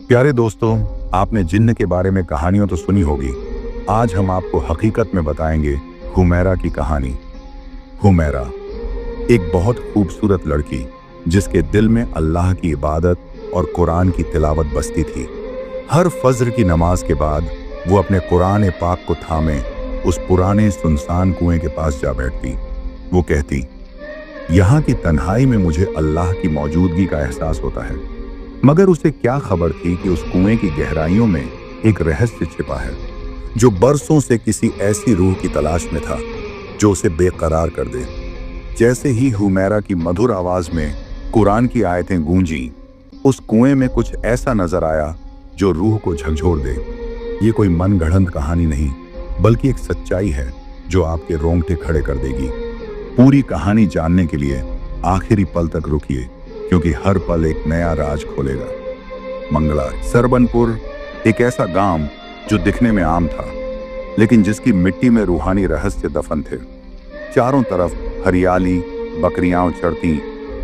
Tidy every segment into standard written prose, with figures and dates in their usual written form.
प्यारे दोस्तों, आपने जिन्न के बारे में कहानियों तो सुनी होगी। आज हम आपको हकीकत में बताएंगे हुमैरा की कहानी। हुमैरा एक बहुत खूबसूरत लड़की, जिसके दिल में अल्लाह की इबादत और कुरान की तिलावत बसती थी। हर फज्र की नमाज के बाद वो अपने कुरान पाक को थामे उस पुराने सुनसान कुएं के पास जा बैठती। वो कहती, यहाँ की तन्हाई में मुझे अल्लाह की मौजूदगी का एहसास होता है। मगर उसे क्या खबर थी कि उस कुएं की गहराइयों में एक रहस्य छिपा है, जो बरसों से किसी ऐसी रूह की तलाश में था जो उसे बेकरार कर दे। जैसे ही हुमैरा की मधुर आवाज में कुरान की आयतें गूंजी, उस कुएं में कुछ ऐसा नजर आया जो रूह को झकझोर दे। ये कोई मनगढ़ंत कहानी नहीं, बल्कि एक सच्चाई है जो आपके रोंगटे खड़े कर देगी। पूरी कहानी जानने के लिए आखिरी पल तक रुकिए, क्योंकि हर पल एक नया राज खोलेगा। मंगला सरबनपुर एक ऐसा गांव जो दिखने में आम था, लेकिन जिसकी मिट्टी में रूहानी रहस्य दफन थे। चारों तरफ हरियाली, बकरियां चरती,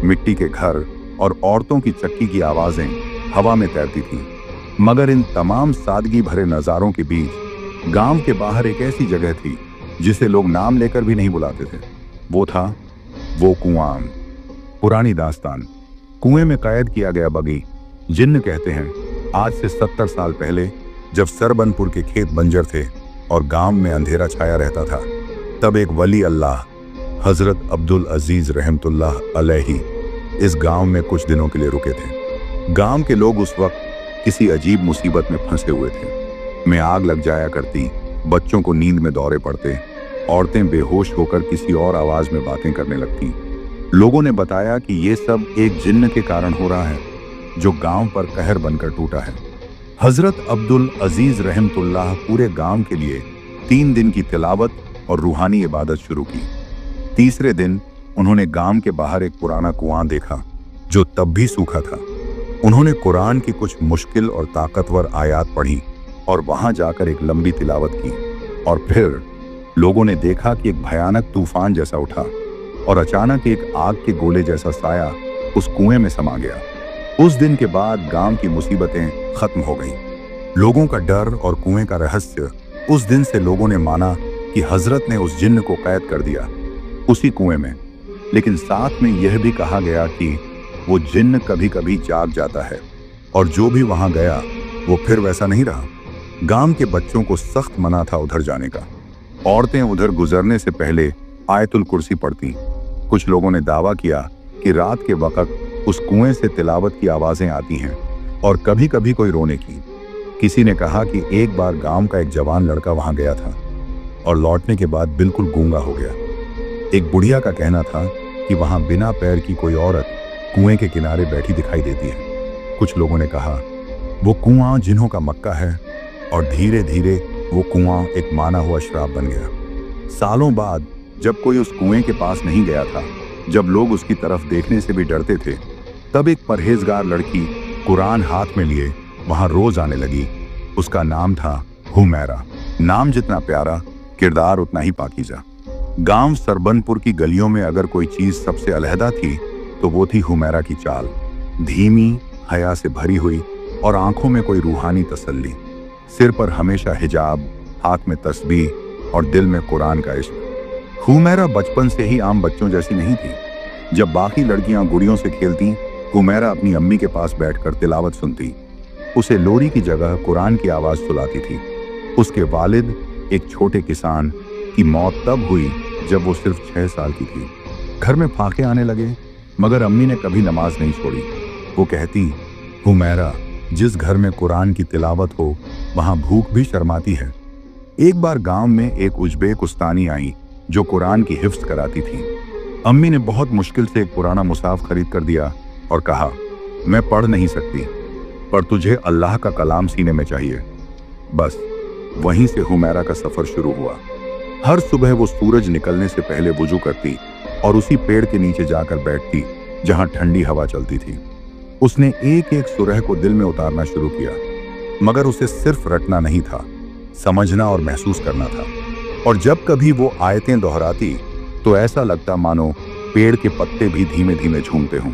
मिट्टी के घर और औरतों की चक्की की आवाजें हवा में तैरती थीं। मगर इन तमाम सादगी भरे नजारों के बीच गांव के बाहर एक ऐसी जगह थी जिसे लोग नाम लेकर भी नहीं बुलाते थे। वो था वो कुआं। पुरानी दास्तान। कुएं में कैद किया गया बगी। जिन्न कहते हैं, आज से 70 साल पहले, जब सरबनपुर के खेत बंजर थे और गांव में अंधेरा छाया रहता था, तब एक वली अल्लाह हजरत अब्दुल अजीज रहमतुल्लाह अलैहि इस गांव में कुछ दिनों के लिए रुके थे। गांव के लोग उस वक्त किसी अजीब मुसीबत में फंसे हुए थे। में आग लग जाया करती, बच्चों को नींद में दौरे पड़ते, औरतें बेहोश होकर किसी और आवाज में बातें करने लगती। लोगों ने बताया कि ये सब एक जिन्न के कारण हो रहा है, जो गांव पर कहर बनकर टूटा है। हजरत अब्दुल अजीज रहमतुल्लाह पूरे गांव के लिए 3 दिन की तिलावत और रूहानी इबादत शुरू की। तीसरे दिन उन्होंने गांव के बाहर एक पुराना कुआं देखा, जो तब भी सूखा था। उन्होंने कुरान की कुछ मुश्किल और ताकतवर आयात पढ़ी और वहां जाकर एक लंबी तिलावत की। और फिर लोगों ने देखा कि एक भयानक तूफान जैसा उठा और अचानक एक आग के गोले जैसा साया उस कुएं में समा गया। उस दिन के बाद गांव की मुसीबतें खत्म हो गईं। लोगों का डर और कुएं का रहस्य। उस दिन से लोगों ने माना कि हजरत ने उस जिन्न को कैद कर दिया उसी कुएं में। लेकिन साथ में यह भी कहा गया कि वो जिन्न कभी कभी जाग जाता है, और जो भी वहां गया वो फिर वैसा नहीं रहा। गांव के बच्चों को सख्त मना था उधर जाने का। औरतें उधर गुजरने से पहले आयतुल कुर्सी पढ़ती। कुछ लोगों ने दावा किया कि रात के वक्त उस कुएं से तिलावत की आवाजें आती हैं, और कभी कभी कोई रोने की। किसी ने कहा कि एक बार गांव का एक जवान लड़का वहां गया था और लौटने के बाद बिल्कुल गूंगा हो गया। एक बुढ़िया का कहना था कि वहां बिना पैर की कोई औरत कुएं के किनारे बैठी दिखाई देती है। कुछ लोगों ने कहा वो कुआं जिन्हों का मक्का है, और धीरे धीरे वो कुआं एक माना हुआ श्राप बन गया। सालों बाद जब कोई उस कुएं के पास नहीं गया था, जब लोग उसकी तरफ देखने से भी डरते थे, तब एक परहेजगार लड़की कुरान हाथ में लिए वहां रोज आने लगी। उसका नाम था हुमैरा। नाम जितना प्यारा, किरदार उतना ही पाकीज़ा। गांव सरबनपुर की गलियों में अगर कोई चीज सबसे अलहदा थी तो वो थी हुमैरा की चाल। धीमी, हया से भरी हुई, और आंखों में कोई रूहानी तसल्ली। सिर पर हमेशा हिजाब, हाथ में तस्बीह और दिल में कुरान का इश्क। हुमैरा बचपन से ही आम बच्चों जैसी नहीं थी। जब बाकी लड़कियां गुड़ियों से खेलती, हुमैरा अपनी अम्मी के पास बैठकर तिलावत सुनती। उसे लोरी की जगह कुरान की आवाज सुलाती थी। उसके वालिद, एक छोटे किसान, की मौत तब हुई जब वो सिर्फ 6 साल की थी। घर में फाके आने लगे, मगर अम्मी ने कभी नमाज नहीं छोड़ी। वो कहती, हुमैरा, जिस घर में कुरान की तिलावत हो वहां भूख भी शर्माती है। एक बार गांव में एक उज्बेक उस्तानी आई जो कुरान की हिफ्ज कराती थी। अम्मी ने बहुत मुश्किल से एक पुराना मुसाफ खरीद कर दिया और कहा, मैं पढ़ नहीं सकती, पर तुझे अल्लाह का कलाम सीने में चाहिए। बस वहीं से हुमैरा का सफर शुरू हुआ। हर सुबह वो सूरज निकलने से पहले वुजू करती और उसी पेड़ के नीचे जाकर बैठती जहां ठंडी हवा चलती थी। उसने एक एक सुरह को दिल में उतारना शुरू किया, मगर उसे सिर्फ रटना नहीं था, समझना और महसूस करना था। और जब कभी वो आयतें दोहराती तो ऐसा लगता मानो पेड़ के पत्ते भी धीमे धीमे झूमते हों।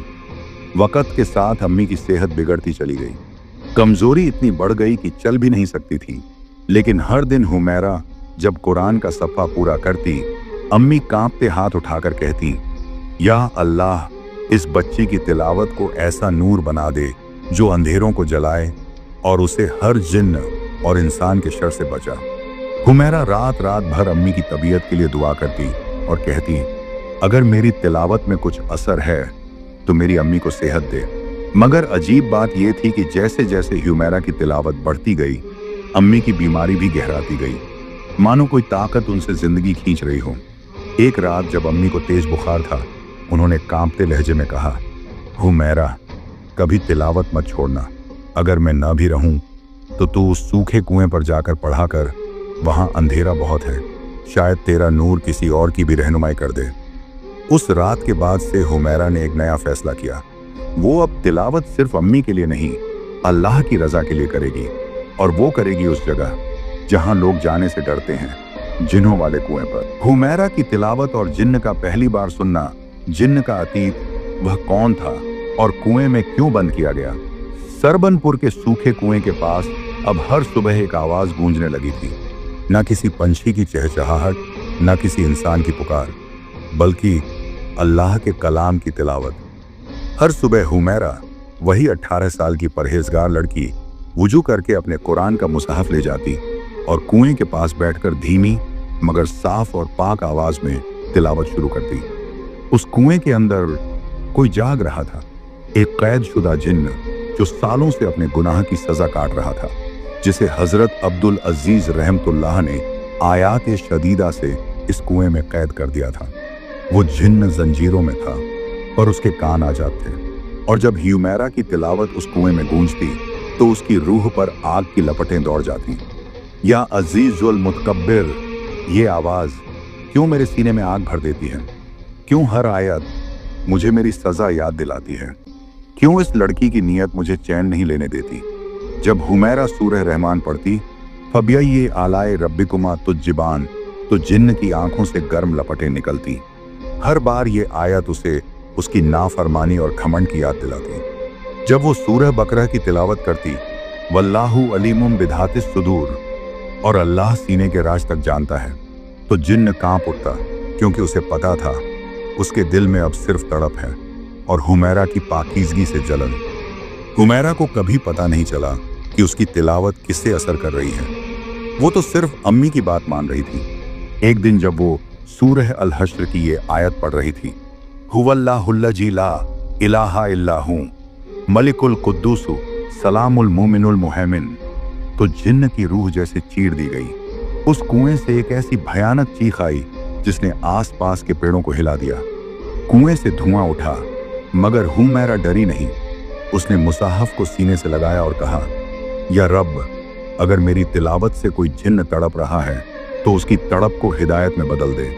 वक़्त के साथ अम्मी की सेहत बिगड़ती चली गई। कमजोरी इतनी बढ़ गई कि चल भी नहीं सकती थी। लेकिन हर दिन हुमैरा जब कुरान का सफ़ा पूरा करती, अम्मी कांपते हाथ उठाकर कहती, या अल्लाह, इस बच्ची की तिलावत को ऐसा नूर बना दे जो अंधेरों को जलाए और उसे हर जिन्न और इंसान के शर से बचा। हुमैरा रात रात भर अम्मी की तबीयत के लिए दुआ करती और कहती, अगर मेरी तिलावत में कुछ असर है तो मेरी अम्मी को सेहत दे। मगर अजीब बात यह थी कि जैसे जैसे हुमैरा की तिलावत बढ़ती गई, अम्मी की बीमारी भी गहराती गई, मानो कोई ताकत उनसे जिंदगी खींच रही हो। एक रात जब अम्मी को तेज बुखार था, उन्होंने कांपते लहजे में कहा, हुमैरा, कभी तिलावत मत छोड़ना। अगर मैं ना भी रहूं तो तू उस सूखे कुएं पर जाकर पढ़ा कर, वहां अंधेरा बहुत है, शायद तेरा नूर किसी और की भी रहनुमाई कर दे। उस रात के बाद से हुमैरा ने एक नया फैसला किया। वो अब तिलावत सिर्फ अम्मी के लिए नहीं, अल्लाह की रजा के लिए करेगी, और वो करेगी उस जगह जहां लोग जाने से डरते हैं, जिन्हों वाले कुएं पर। हुमैरा की तिलावत और जिन्न का पहली बार सुनना, जिन्न का अतीत, वह कौन था और कुएं में क्यों बंद किया गया। सरबनपुर के सूखे कुएं के पास अब हर सुबह एक आवाज गूंजने लगी थी, न किसी पंछी की चहचहाहट, न किसी इंसान की पुकार, बल्कि अल्लाह के कलाम की तिलावत। हर सुबह हुमैरा, वही 18 साल की परहेजगार लड़की, वुजू करके अपने कुरान का मुसहफ ले जाती और कुएं के पास बैठकर धीमी मगर साफ और पाक आवाज में तिलावत शुरू करती। उस कुएं के अंदर कोई जाग रहा था, एक कैदशुदा जिन्न जो सालों से अपने गुनाह की सजा काट रहा था, जिसे हजरत अब्दुल अजीज रहमतुल्लाह ने आयात शदीदा से इस कुएं में कैद कर दिया था। वो जिन्न जंजीरों में था, पर उसके कान आजाद थे, और जब हुमैरा की तिलावत उस कुएं में गूंजती तो उसकी रूह पर आग की लपटें दौड़ जाती। या अजीजुल मुतकब्बिर, ये आवाज क्यों मेरे सीने में आग भर देती है? क्यों हर आयत मुझे मेरी सजा याद दिलाती है? क्यों इस लड़की की नीयत मुझे चैन नहीं लेने देती? जब हुमैरा सूरह रहमान पढ़ती, फबिय्ये आलाए रब्बिकुमा तुज्जिबान, तो जिन्न की आंखों से गर्म लपटें निकलती। हर बार ये आयत उसे उसकी नाफरमानी और घमंड की याद दिलाती। जब वो सूरह बकरा की तिलावत करती, वल्लाहु अलीमुम बिधातिस सुदूर, और अल्लाह सीने के राज तक जानता है, तो जिन्न कांप उठता, क्योंकि उसे पता था उसके दिल में अब सिर्फ तड़प है और हुमैरा की पाकीज़गी से जलन। हुमैरा को कभी पता नहीं चला कि उसकी तिलावत किससे असर कर रही है। वो तो सिर्फ अम्मी की बात मान रही थी। एक दिन जब वो सूरह अल हश्र की ये आयत पढ़ रही थी, हुवल्लाहुल्लज़ी ला इलाहा इल्ला हू मलिकुल कुद्दूसु सलामुल मोमिनुल मुहैमिन, तो जिन्न की रूह जैसे चीर दी गई। उस कुएं से एक ऐसी भयानक चीख आई जिसने आसपास के पेड़ों को हिला दिया। कुएं से धुआं उठा, मगर हुमैरा डरी नहीं। उसने मुसाहफ को सीने से लगाया और कहा, या रब, अगर मेरी तिलावत से कोई जिन्न तड़प रहा है तो उसकी तड़प को हिदायत में बदल दे,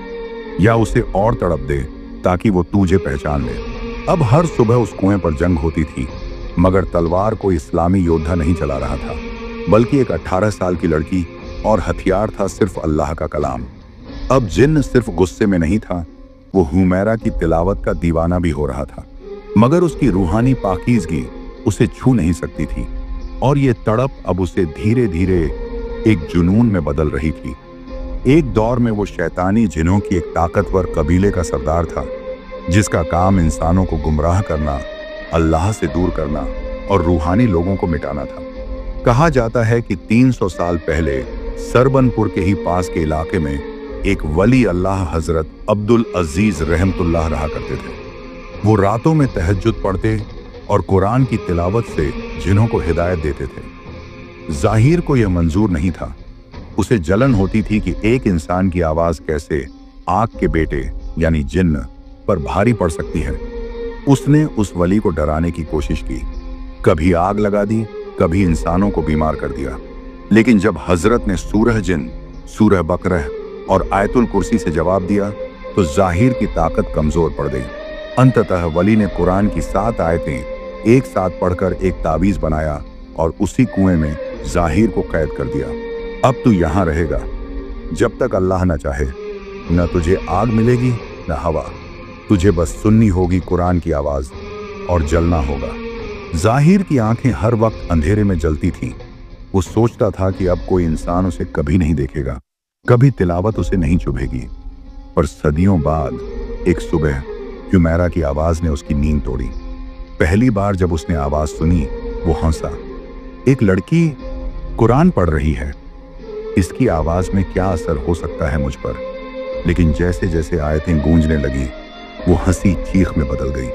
या उसे और तड़प दे ताकि वो तुझे पहचान ले। अब हर सुबह उस कुएं पर जंग होती थी, मगर तलवार को इस्लामी योद्धा नहीं चला रहा था, बल्कि एक 18 साल की लड़की, और हथियार था सिर्फ अल्लाह का कलाम। अब जिन्न सिर्फ गुस्से में नहीं था, वो हुमैरा की तिलावत का दीवाना भी हो रहा था, मगर उसकी रूहानी पाकीज़गी उसे छू नहीं सकती थी, और ये तड़प अब उसे धीरे धीरे एक जुनून में बदल रही थी। एक दौर में वो शैतानी जिन्नों की एक ताकतवर कबीले का सरदार था, जिसका काम इंसानों को गुमराह करना, अल्लाह से दूर करना और रूहानी लोगों को मिटाना था। कहा जाता है कि 300 साल पहले सरबनपुर के ही पास के इलाके में एक वली अल्लाह हजरत अब्दुल अजीज रहमतुल्लाह रहा करते थे। वो रातों में तहज्जुद पढ़ते और कुरान की तिलावत से जिन्हों को हिदायत देते थे। जाहिर को यह मंजूर नहीं था। उसे जलन होती थी कि एक इंसान की आवाज कैसे आग के बेटे यानी जिन्न पर भारी पड़ सकती है। उसने उस वली को डराने की कोशिश की, कभी आग लगा दी, कभी इंसानों को बीमार कर दिया। लेकिन जब हजरत ने सूरह जिन, सूरह बकरह और आयतुल कुर्सी से जवाब दिया तो जाहिर की ताकत कमजोर पड़ गई। अंततः वली ने कुरान की 7 आयतें एक साथ पढ़कर एक तावीज बनाया और उसी कुएं में जाहिर को कैद कर दिया। अब तू यहां रहेगा जब तक अल्लाह न चाहे। न तुझे आग मिलेगी न हवा, तुझे बस सुननी होगी कुरान की आवाज और जलना होगा। जाहिर की आंखें हर वक्त अंधेरे में जलती थीं। वो सोचता था कि अब कोई इंसान उसे कभी नहीं देखेगा, कभी तिलावत उसे नहीं चुभेगी। पर सदियों बाद एक सुबह हुमैरा की आवाज ने उसकी नींद तोड़ी। पहली बार जब उसने आवाज सुनी, वो हंसा। एक लड़की कुरान पढ़ रही है, इसकी आवाज में क्या असर हो सकता है मुझ पर। लेकिन जैसे जैसे आयतें गूंजने लगी, वो हंसी चीख में बदल गई।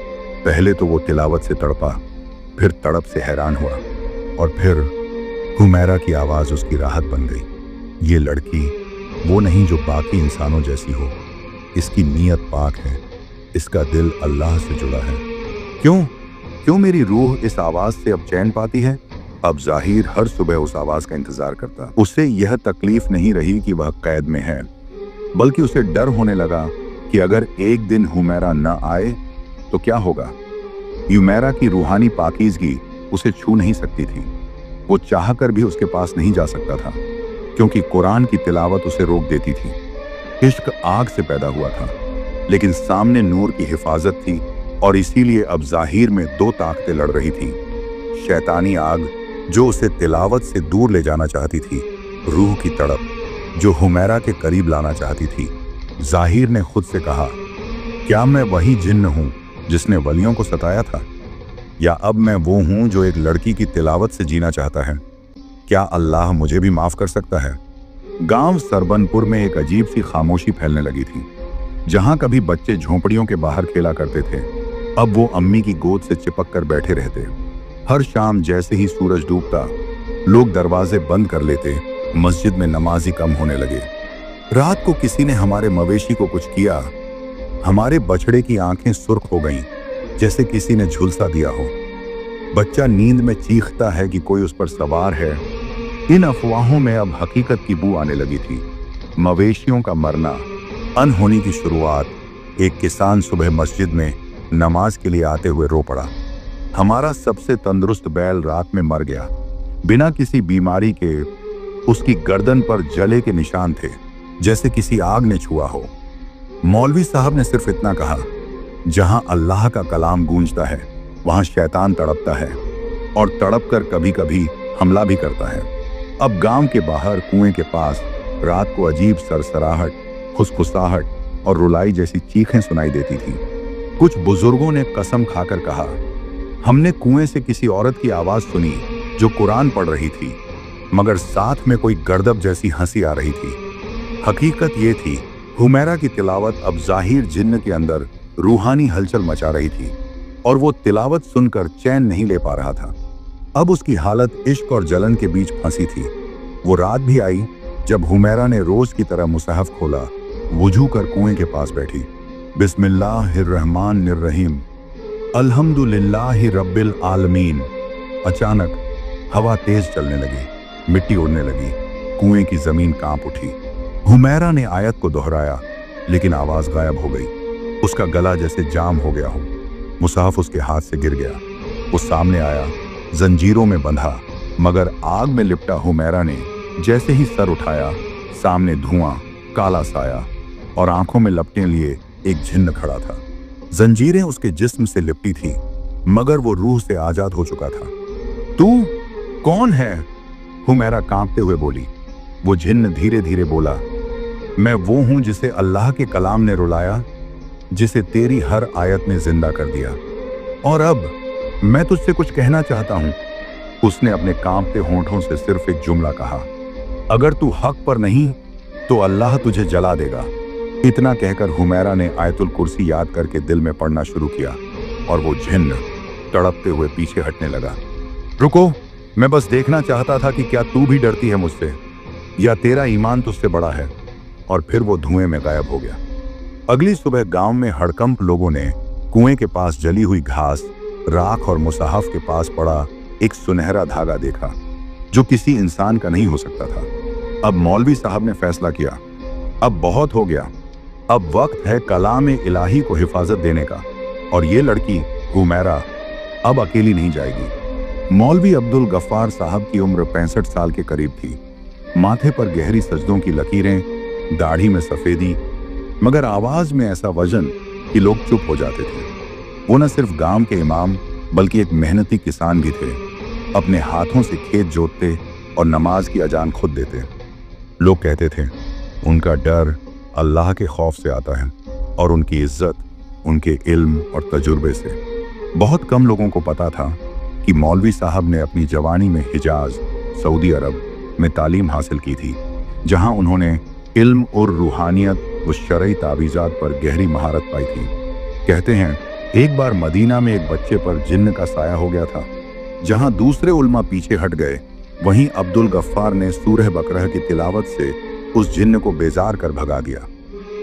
पहले तो वो तिलावत से तड़पा, फिर तड़प से हैरान हुआ, और फिर हुमैरा की आवाज उसकी राहत बन गई। ये लड़की वो नहीं जो बाकी इंसानों जैसी हो, इसकी नीयत पाक है, इसका दिल अल्लाह से जुड़ा है। क्यों मेरी रूह इस आवाज से अब चैन पाती है? अब जाहिर हर सुबह उस आवाज का इंतजार करता। उसे यह तकलीफ नहीं रही कि वह कैद में है, बल्कि उसे डर होने लगा कि अगर एक दिन हुमैरा न आए तो क्या होगा। हुमैरा की रूहानी पाकीज़गी उसे छू नहीं सकती थी। वो चाहकर भी उसके पास नहीं जा सकता था, क्योंकि कुरान की तिलावत उसे रोक देती थी। इश्क आग से पैदा हुआ था, लेकिन सामने नूर की हिफाजत थी, और इसीलिए अब जाहिर में दो ताकतें लड़ रही थी। शैतानी आग जो उसे तिलावत से दूर ले जाना चाहती थी, रूह की तड़प जो हुमैरा के करीब लाना चाहती थी। जाहिर ने खुद से कहा, क्या मैं वही जिन्न हूं जिसने वलियों को सताया था, या अब मैं वो हूं जो एक लड़की की तिलावत से जीना चाहता है? क्या अल्लाह मुझे भी माफ कर सकता है? गांव सरबनपुर में एक अजीब सी खामोशी फैलने लगी थी। जहां कभी बच्चे झोंपड़ियों के बाहर खेला करते थे, अब वो अम्मी की गोद से चिपक कर बैठे रहते। हर शाम जैसे ही सूरज डूबता, लोग दरवाजे बंद कर लेते, मस्जिद में नमाजी कम होने लगे। रात को किसी ने हमारे मवेशी को कुछ किया, हमारे बछड़े की आंखें सुर्ख हो गईं, जैसे किसी ने झुलसा दिया हो। बच्चा नींद में चीखता है कि कोई उस पर सवार है। इन अफवाहों में अब हकीकत की बू आने लगी थी। मवेशियों का मरना, अनहोनी की शुरुआत। एक किसान सुबह मस्जिद में नमाज के लिए आते हुए रो पड़ा। हमारा सबसे तंदुरुस्त बैल रात में मर गया, बिना किसी बीमारी के। उसकी गर्दन पर जले के निशान थे, जैसे किसी आग ने छुआ हो। मौलवी साहब ने सिर्फ इतना कहा, जहां अल्लाह का कलाम गूंजता है, वहां शैतान तड़पता है, और तड़प कर कभी कभी हमला भी करता है। अब गांव के बाहर कुएं के पास रात को अजीब सरसराहट, खुसखुसाहट और रुलाई जैसी चीखें सुनाई देती थी। कुछ बुजुर्गों ने कसम खाकर कहा, हमने कुएं से किसी औरत की आवाज सुनी जो कुरान पढ़ रही थी, मगर साथ में कोई गर्दब जैसी हंसी आ रही थी। हकीकत ये थी, हुमैरा की तिलावत अब जाहिर जिन्न के अंदर रूहानी हलचल मचा रही थी, और वो तिलावत सुनकर चैन नहीं ले पा रहा था। अब उसकी हालत इश्क और जलन के बीच फंसी थी। वो रात भी आई जब हुमैरा ने रोज की तरह मुसाहफ खोला, वुजू कर कुएं के पास बैठी। बिस्मिल्लाहिर्रहमानिर्रहीम, अल्हम्दुलिल्लाहि रब्बिल आलमीन। अचानक हवा तेज चलने लगी, मिट्टी उड़ने लगी, कुएं की जमीन कांप उठी। हुमैरा ने आयत को दोहराया, लेकिन आवाज गायब हो गई। उसका गला जैसे जाम हो गया हो। मुसाहफ उसके हाथ से गिर गया। वो सामने आया, जंजीरों में बंधा, मगर आग में लिपटा हुमैरा ने जैसे ही सर उठाया, सामने धुआं, काला साया और आंखों में लपटें लिए एक जिन्न खड़ा था। जंजीरें उसके जिस्म से लिपटी थी, मगर वो रूह से आजाद हो चुका था। तू कौन है? हुमैरा कांपते हुए बोली। वो जिन्न धीरे धीरे बोला, मैं वो हूं जिसे अल्लाह के कलाम ने रुलाया, जिसे तेरी हर आयत ने जिंदा कर दिया, और अब मैं तुझसे कुछ कहना चाहता हूं। उसने अपने कांपते होंठों से सिर्फ एक जुमला कहा, अगर तू हक पर नहीं तो अल्लाह तुझे जला देगा। इतना कहकर हुमैरा ने आयतुल कुर्सी याद करके दिल में पढ़ना शुरू किया, और वो जिन्न तड़पते हुए पीछे हटने लगा। रुको, मैं बस देखना चाहता था कि क्या तू भी डरती है मुझसे, या तेरा ईमान तुझसे बड़ा है। और फिर वो धुएं में गायब हो गया। अगली सुबह गांव में हड़कंप लोगों ने कुएं के पास जली हुई घास, राख और मुसाहफ के पास पड़ा एक सुनहरा धागा देखा, जो किसी इंसान का नहीं हो सकता था। अब मौलवी साहब ने फैसला किया, अब बहुत हो गया, अब वक्त है कलाम इलाही को हिफाजत देने का, और ये लड़की हुमैरा अब अकेली नहीं जाएगी। मौलवी अब्दुल गफ्फार साहब की उम्र 65 साल के करीब थी। माथे पर गहरी सजदों की लकीरें, दाढ़ी में सफेदी, मगर आवाज में ऐसा वजन कि लोग चुप हो जाते थे। वो न सिर्फ गांव के इमाम बल्कि एक मेहनती किसान भी थे। अपने हाथों से खेत जोतते और नमाज की अजान खुद देते। लोग कहते थे उनका डर अल्लाह के खौफ से आता है और उनकी इज्जत उनके इल्म और तजुर्बे से। बहुत कम लोगों को पता था कि मौलवी साहब ने अपनी जवानी में हिजाज, सऊदी अरब में तालीम हासिल की थी, जहां उन्होंने इल्म और रूहानियत व शरई तावीज़ात पर गहरी महारत पाई थी। कहते हैं एक बार मदीना में एक बच्चे पर जिन्न का साया हो गया था। जहां दूसरे उल्मा पीछे हट गए, वहीं अब्दुल गफ्फार ने सूरह बकरह की तिलावत से उस जिन्न को बेजार कर भगा दिया।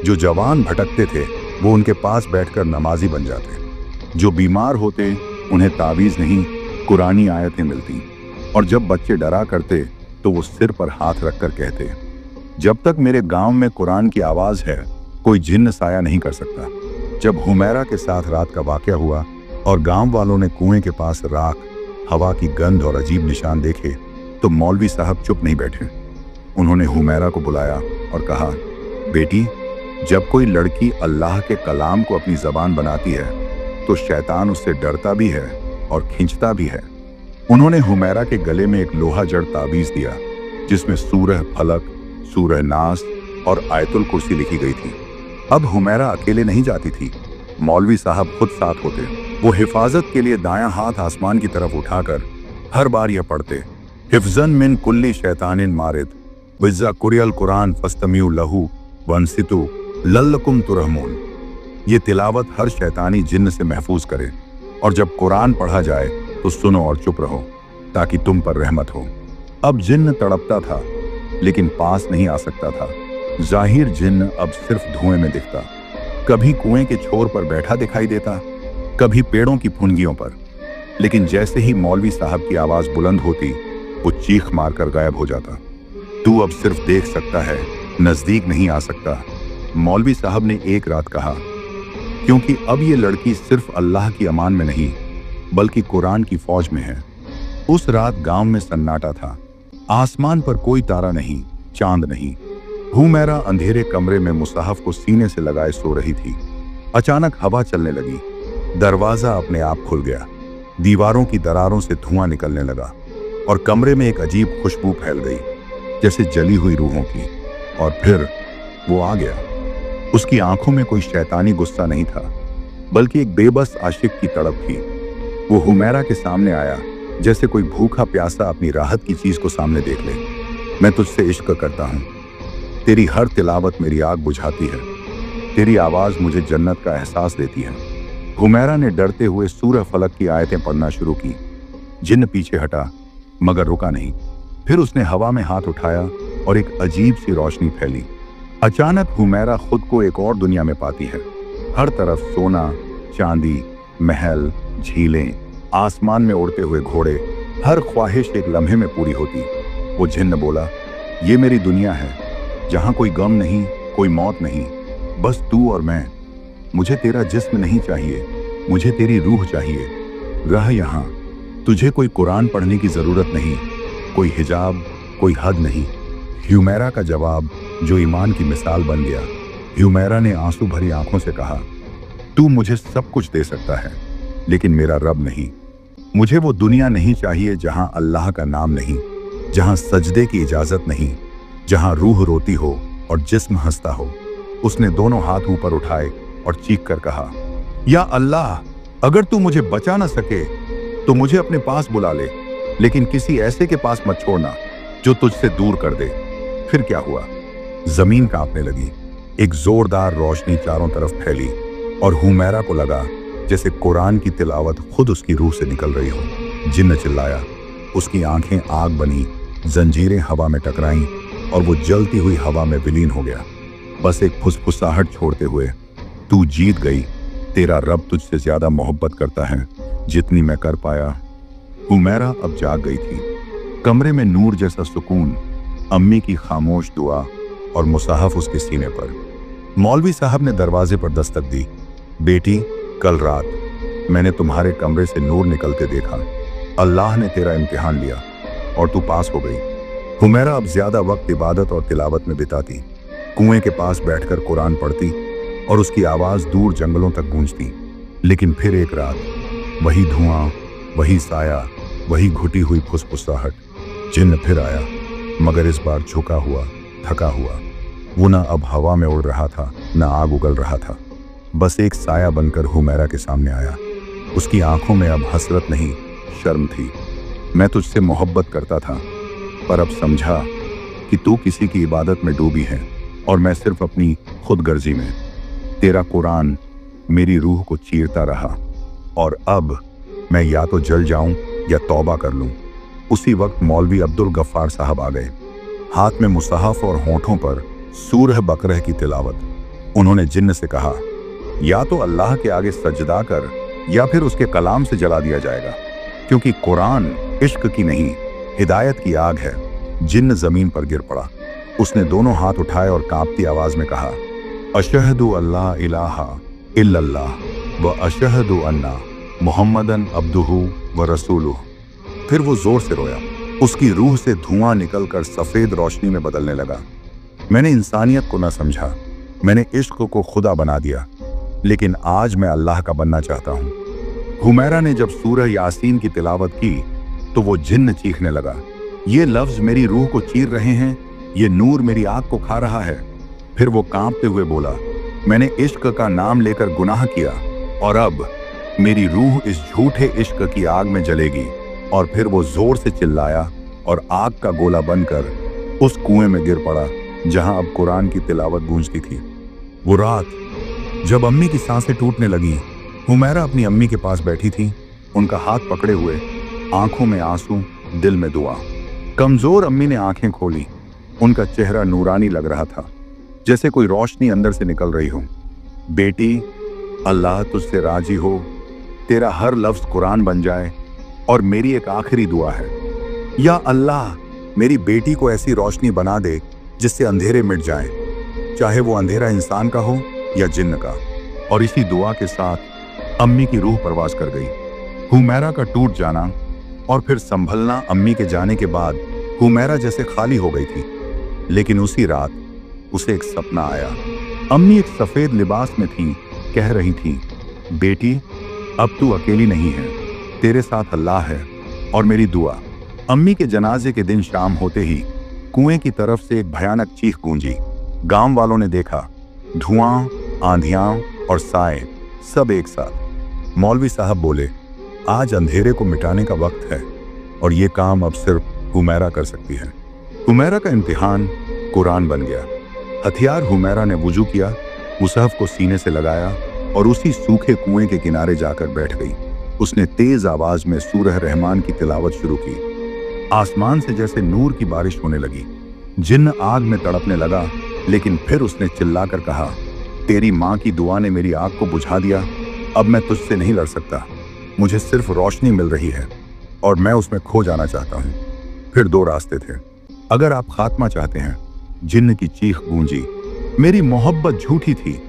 जो जवान भटकते थे वो उनके पास बैठकर नमाजी बन जाते। जो बीमार होते उन्हें तावीज़ नहीं कुरानी आयतें मिलती। और जब बच्चे डरा करते तो वो सिर पर हाथ रखकर कहते, जब तक मेरे गांव में कुरान की आवाज़ है कोई जिन्न साया नहीं कर सकता। जब हुमैरा के साथ रात का वाक़या हुआ और गांव वालों ने कुएं के पास राख, हवा की गंध और अजीब निशान देखे तो मौलवी साहब चुप नहीं बैठे। उन्होंने हुमैरा को बुलाया और कहा, बेटी, जब कोई लड़की अल्लाह के कलाम को अपनी ज़बान बनाती है तो शैतान उससे डरता भी है और खींचता भी है। उन्होंने हुमैरा के गले में एक लोहा जड़ ताबीज़ दिया जिसमें सूरह फलक, सूरह नास और आयतुल कुर्सी लिखी गई थी। अब हुमैरा अकेले नहीं जाती थी, मौलवी साहब खुद साथ होते। वो हिफाजत के लिए दायां हाथ आसमान की तरफ उठाकर हर बार यह पढ़ते, हिफ्जन मिन कुल्ली शैतानिन मारिद विज़्ज़ा कुरियल कुरान फस्तमिउ लहू वंसितु लल्लकुम तुरहमून। ये तिलावत हर शैतानी जिन्न से महफूज करे और जब कुरान पढ़ा जाए तो सुनो और चुप रहो ताकि तुम पर रहमत हो। अब जिन्न तड़पता था लेकिन पास नहीं आ सकता था। जाहिर जिन्न अब सिर्फ धुएं में दिखता, कभी कुएं के छोर पर बैठा दिखाई देता, कभी पेड़ों की फुनगियों पर। लेकिन जैसे ही मौलवी साहब की आवाज बुलंद होती वो चीख मारकर गायब हो जाता। तू अब सिर्फ देख सकता है, नजदीक नहीं आ सकता, मौलवी साहब ने एक रात कहा, क्योंकि अब ये लड़की सिर्फ अल्लाह की अमान में नहीं बल्कि कुरान की फौज में है। उस रात गांव में सन्नाटा था। आसमान पर कोई तारा नहीं, चांद नहीं। हुमैरा अंधेरे कमरे में मुसाहफ को सीने से लगाए सो रही थी। अचानक हवा चलने लगी, दरवाजा अपने आप खुल गया, दीवारों की दरारों से धुआं निकलने लगा और कमरे में एक अजीब खुशबू फैल गई जैसे जली हुई रूहों की। और फिर वो आ गया। उसकी आंखों में कोई शैतानी गुस्सा नहीं था बल्कि एक बेबस आशिक की तड़प थी। वो हुमैरा के सामने आया जैसे कोई भूखा प्यासा अपनी राहत की चीज को सामने देख ले। मैं तुझसे इश्क करता हूं, तेरी हर तिलावत मेरी आग बुझाती है, तेरी आवाज मुझे जन्नत का एहसास देती है। हुमैरा ने डरते हुए सूरह फलक की आयतें पढ़ना शुरू की। जिन्न पीछे हटा मगर रुका नहीं। फिर उसने हवा में हाथ उठाया और एक अजीब सी रोशनी फैली। अचानक हुमैरा खुद को एक और दुनिया में पाती है। हर तरफ सोना, चांदी, महल, झीलें, आसमान में उड़ते हुए घोड़े, हर ख्वाहिश एक लम्हे में पूरी होती। वो जिन्न बोला, ये मेरी दुनिया है जहां कोई गम नहीं, कोई मौत नहीं, बस तू और मैं। मुझे तेरा जिस्म नहीं चाहिए, मुझे तेरी रूह चाहिए। रह यहाँ, तुझे कोई कुरान पढ़ने की जरूरत नहीं, कोई हिजाब, कोई हद नहीं। हुमैरा का जवाब जो ईमान की मिसाल बन गया। हुमैरा ने आंसू भरी आंखों से कहा, तू मुझे सब कुछ दे सकता है लेकिन मेरा रब नहीं। मुझे वो दुनिया नहीं चाहिए जहां अल्लाह का नाम नहीं, जहां सजदे की इजाजत नहीं, जहां रूह रोती हो और जिस्म हंसता हो। उसने दोनों हाथ ऊपर उठाए और चीख कर कहा, या अल्लाह, अगर तू मुझे बचा ना सके तो मुझे अपने पास बुला ले, लेकिन किसी ऐसे के पास मत छोड़ना जो तुझसे दूर कर दे। फिर क्या हुआ? जमीन कांपने लगी, एक जोरदार रोशनी चारों तरफ फैली और हुमैरा को लगा जैसे कुरान की तिलावत खुद उसकी रूह से निकल रही हो। जिन्न चिल्लाया, उसकी आंखें आग बनी, जंजीरें हवा में टकराईं और वो जलती हुई हवा में विलीन हो गया, बस एक फुसफुसाहट छोड़ते हुए, तू जीत गई, तेरा रब तुझसे ज्यादा मोहब्बत करता है जितनी मैं कर पाया। हुमैरा अब जाग गई थी। कमरे में नूर जैसा सुकून, अम्मी की खामोश दुआ और मुसाहफ उसके सीने पर। मौलवी साहब ने दरवाजे पर दस्तक दी। बेटी, कल रात मैंने तुम्हारे कमरे से नूर निकलते देखा। अल्लाह ने तेरा इम्तिहान लिया और तू पास हो गई। हुमैरा अब ज्यादा वक्त इबादत और तिलावत में बिताती, कुएं के पास बैठकर कुरान पढ़ती और उसकी आवाज दूर जंगलों तक गूंजती। लेकिन फिर एक रात वही धुआं, वही साया, वही घुटी हुई फुसफुसाहट। जिन्न फिर आया, मगर इस बार झुका हुआ, थका हुआ। वो ना अब हवा में उड़ रहा था, ना आग उगल रहा था, बस एक साया बनकर हुमैरा के सामने आया। उसकी आंखों में अब हसरत नहीं, शर्म थी। मैं तुझसे मोहब्बत करता था, पर अब समझा कि तू किसी की इबादत में डूबी है और मैं सिर्फ अपनी खुदगर्जी में। तेरा कुरान मेरी रूह को चीरता रहा और अब मैं या तो जल जाऊं या तौबा कर लूं। उसी वक्त मौलवी अब्दुल गफ्फार साहब आ गए, हाथ में मुसहफ और होठों पर सूरह बकरह की तिलावत। उन्होंने जिन्न से कहा, या तो अल्लाह के आगे सजदा कर या फिर उसके कलाम से जला दिया जाएगा, क्योंकि कुरान इश्क की नहीं, हिदायत की आग है। जिन्न जमीन पर गिर पड़ा। उसने दोनों हाथ उठाए और कांपती आवाज में कहा, अशहदु अल्ला इलाहा इल्लल्लाह व अशहदु अन्ना मुहम्मदन अब्दुहु व रसूलुहु। फिर वो जोर से रोया। उसकी रूह से धुआं निकलकर सफेद रोशनी में बदलने लगा। मैंने इंसानियत को न समझा, मैंने इश्क को खुदा बना दिया, लेकिन आज मैं अल्लाह का बनना चाहता हूं। हुमैरा ने जब सूरह यासीन की तिलावत की तो वो जिन्न चीखने लगा, ये लफ्ज मेरी रूह को चीर रहे हैं, ये नूर मेरी आग को खा रहा है। फिर वो कांपते हुए बोला, मैंने इश्क का नाम लेकर गुनाह किया और अब मेरी रूह इस झूठे इश्क की आग में जलेगी। और फिर वो जोर से चिल्लाया और आग का गोला बनकर उस कुएं में गिर पड़ा जहां अब कुरान की तिलावत गूंजती थी। वो रात जब अम्मी की सांसें टूटने लगी, हुमैरा अपनी अम्मी के पास बैठी थी, उनका हाथ पकड़े हुए, आंखों में आंसू, दिल में दुआ। कमजोर अम्मी ने आंखें खोली। उनका चेहरा नूरानी लग रहा था, जैसे कोई रोशनी अंदर से निकल रही हो। बेटी, अल्लाह तुझसे राजी हो, तेरा हर लफ्ज कुरान बन जाए। और मेरी एक आखिरी दुआ है, या अल्लाह मेरी बेटी को ऐसी रोशनी बना दे जिससे अंधेरे मिट जाए, चाहे वो अंधेरा इंसान का हो या जिन्न का। और इसी दुआ के साथ अम्मी की रूह परवास कर गई। हुमैरा का टूट जाना और फिर संभलना अम्मी के जाने के बाद हुमैरा जैसे खाली हो गई थी। लेकिन उसी रात उसे एक सपना आया। अम्मी एक सफेद लिबास में थी, कह रही थी, बेटी अब तू अकेली नहीं है, तेरे साथ अल्लाह है और मेरी दुआ। अम्मी के जनाजे के दिन शाम होते ही कुएं की तरफ से एक भयानक चीख गूंजी। गांव वालों ने देखा, धुआं, आंधियां और साए सब एक साथ। मौलवी साहब बोले, आज अंधेरे को मिटाने का वक्त है और ये काम अब सिर्फ हुमैरा कर सकती है। हुमैरा का इम्तिहान कुरान बन गया। हथियार हुमैरा ने वुजू किया, मुसहफ को सीने से लगाया और उसी सूखे कुएं के किनारे जाकर बैठ गई। उसने तेज आवाज में सूरह रहमान की तिलावत शुरू की। आसमान से जैसे नूर की बारिश होने लगी। जिन्न आग में तड़पने लगा, लेकिन फिर उसने चिल्लाकर कहा, तेरी माँ की दुआ ने मेरी आग को बुझा दिया, अब मैं तुझसे नहीं लड़ सकता। मुझे सिर्फ रोशनी मिल रही है और मैं उसमें खो जाना चाहता हूँ। फिर दो रास्ते थे, अगर आप खात्मा चाहते हैं। जिन्न की चीख गूंजी, मेरी मोहब्बत झूठी थी,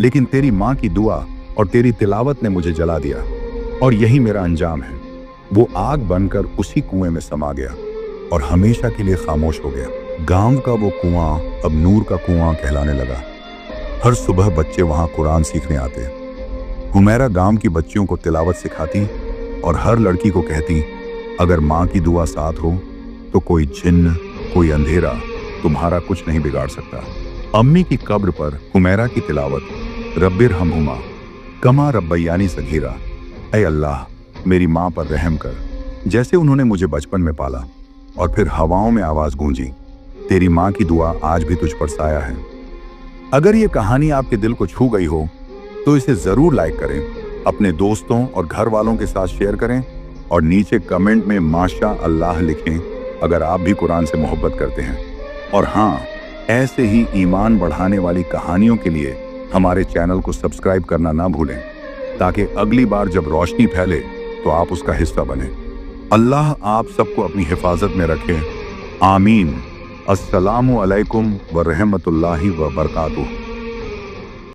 लेकिन तेरी माँ की दुआ और तेरी तिलावत ने मुझे जला दिया और यही मेरा अंजाम है। वो आग बनकर उसी कुएं में समा गया और हमेशा के लिए खामोश हो गया। गांव का वो कुआं अब नूर का कुआं कहलाने लगा। हर सुबह बच्चे वहां कुरान सीखने आते। हुमैरा गांव की बच्चियों को तिलावत सिखाती और हर लड़की को कहती, अगर माँ की दुआ साथ हो तो कोई जिन्न, कोई अंधेरा तुम्हारा कुछ नहीं बिगाड़ सकता। अम्मी की कब्र पर हुमैरा की तिलावत, रब्बिर हमहुमा कमा रब्बैयानी सगीरा, ऐ अल्लाह मेरी माँ पर रहम कर, जैसे उन्होंने मुझे बचपन में पाला। और फिर हवाओं में आवाज गूंजी, तेरी माँ की दुआ आज भी तुझ पर साया है। अगर ये कहानी आपके दिल को छू गई हो तो इसे जरूर लाइक करें, अपने दोस्तों और घर वालों के साथ शेयर करें और नीचे कमेंट में माशा अल्लाह लिखें अगर आप भी कुरान से मोहब्बत करते हैं। और हाँ, ऐसे ही ईमान बढ़ाने वाली कहानियों के लिए हमारे चैनल को सब्सक्राइब करना ना भूलें, ताकि अगली बार जब रोशनी फैले तो आप उसका हिस्सा बने। अल्लाह आप सबको अपनी हिफाजत में रखे। आमीन। अस्सलामु अलैकुम व रहमतुल्लाहि व बरकातुहू।